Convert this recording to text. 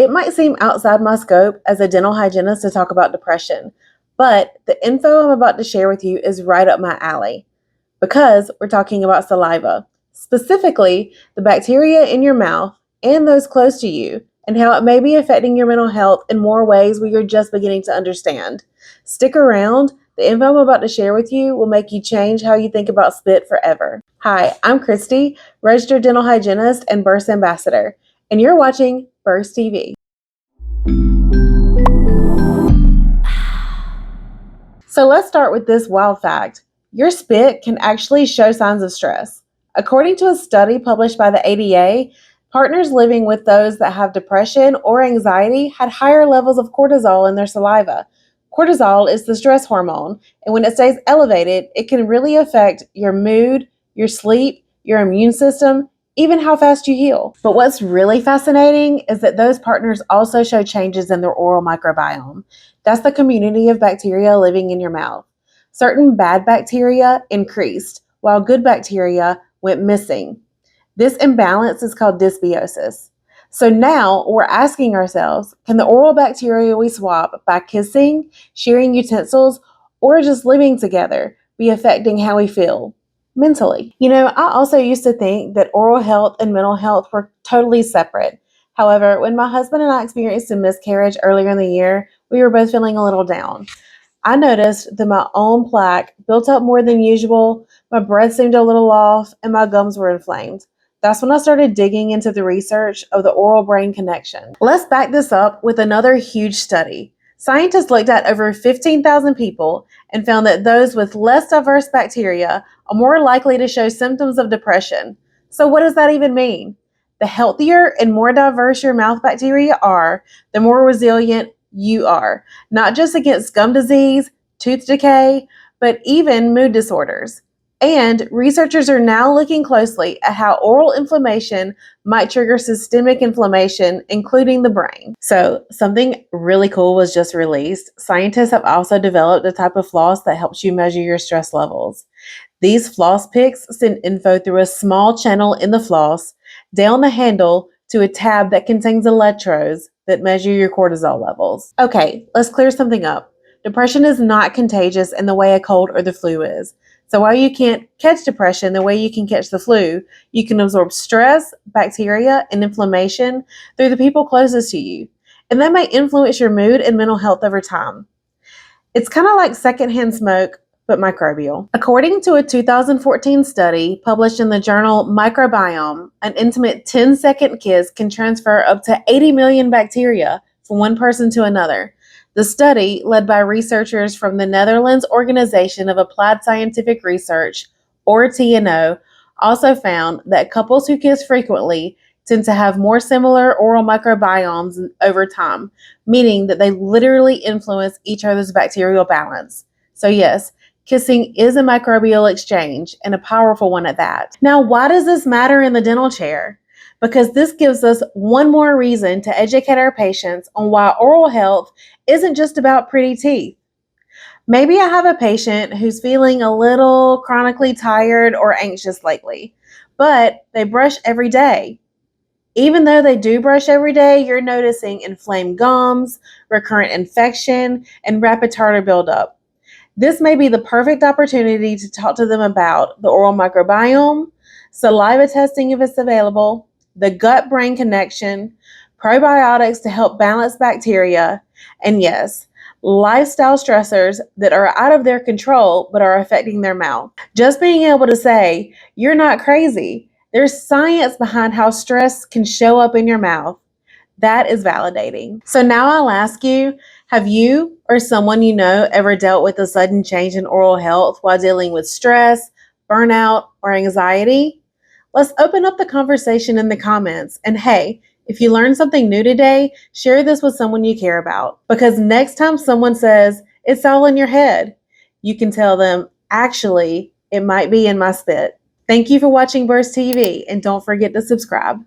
It might seem outside my scope as a dental hygienist to talk about depression, but the info I'm about to share with you is right up my alley because we're talking about saliva, specifically the bacteria in your mouth and those close to you, and how it may be affecting your mental health in more ways we are just beginning to understand. Stick around. The info I'm about to share with you will make you change how you think about spit forever. Hi, I'm Christie, registered dental hygienist and Burst ambassador, and you're watching Burst TV. So let's start with this wild fact. Your spit can actually show signs of stress. According to a study published by the ADA, partners living with those that have depression or anxiety had higher levels of cortisol in their saliva. Cortisol is the stress hormone, and when it stays elevated, it can really affect your mood, your sleep, your immune system, even how fast you heal. But what's really fascinating is that those partners also show changes in their oral microbiome. That's the community of bacteria living in your mouth. Certain bad bacteria increased, while good bacteria went missing. This imbalance is called dysbiosis. So now we're asking ourselves, can the oral bacteria we swap by kissing, sharing utensils, or just living together be affecting how we feel mentally? I also used to think that oral health and mental health were totally separate. However, when my husband and I experienced a miscarriage earlier in the year, we were both feeling a little down. I noticed that my own plaque built up more than usual, my breath seemed a little off, and my gums were inflamed. That's when I started digging into the research of the oral-brain connection. Let's back this up with another huge study. Scientists looked at over 15,000 people and found that those with less diverse bacteria are more likely to show symptoms of depression. So what does that even mean? The healthier and more diverse your mouth bacteria are, the more resilient you are, not just against gum disease, tooth decay, but even mood disorders. And researchers are now looking closely at how oral inflammation might trigger systemic inflammation, including the brain. So something really cool was just released. Scientists have also developed a type of floss that helps you measure your stress levels. These floss picks send info through a small channel in the floss down the handle to a tab that contains electrodes that measure your cortisol levels. Okay, let's clear something up. Depression is not contagious in the way a cold or the flu is. So while you can't catch depression the way you can catch the flu, you can absorb stress, bacteria, and inflammation through the people closest to you. And that may influence your mood and mental health over time. It's kind of like secondhand smoke, but microbial. According to a 2014 study published in the journal Microbiome, an intimate 10-second kiss can transfer up to 80 million bacteria from one person to another. The study, led by researchers from the Netherlands Organization of Applied Scientific Research, or TNO, also found that couples who kiss frequently tend to have more similar oral microbiomes over time, meaning that they literally influence each other's bacterial balance. So yes, kissing is a microbial exchange, and a powerful one at that. Now, why does this matter in the dental chair? Because this gives us one more reason to educate our patients on why oral health isn't just about pretty teeth. Maybe I have a patient who's feeling a little chronically tired or anxious lately, but they brush every day. Even though they do brush every day, you're noticing inflamed gums, recurrent infection, and rapid tartar buildup. This may be the perfect opportunity to talk to them about the oral microbiome, saliva testing if it's available, the gut-brain connection, probiotics to help balance bacteria, and yes, lifestyle stressors that are out of their control but are affecting their mouth. Just being able to say, you're not crazy. There's science behind how stress can show up in your mouth. That is validating. So now I'll ask you, have you or someone you know ever dealt with a sudden change in oral health while dealing with stress, burnout, or anxiety? Let's open up the conversation in the comments. And hey, if you learned something new today, share this with someone you care about. Because next time someone says, it's all in your head, you can tell them, actually, it might be in my spit. Thank you for watching Burst TV, and don't forget to subscribe.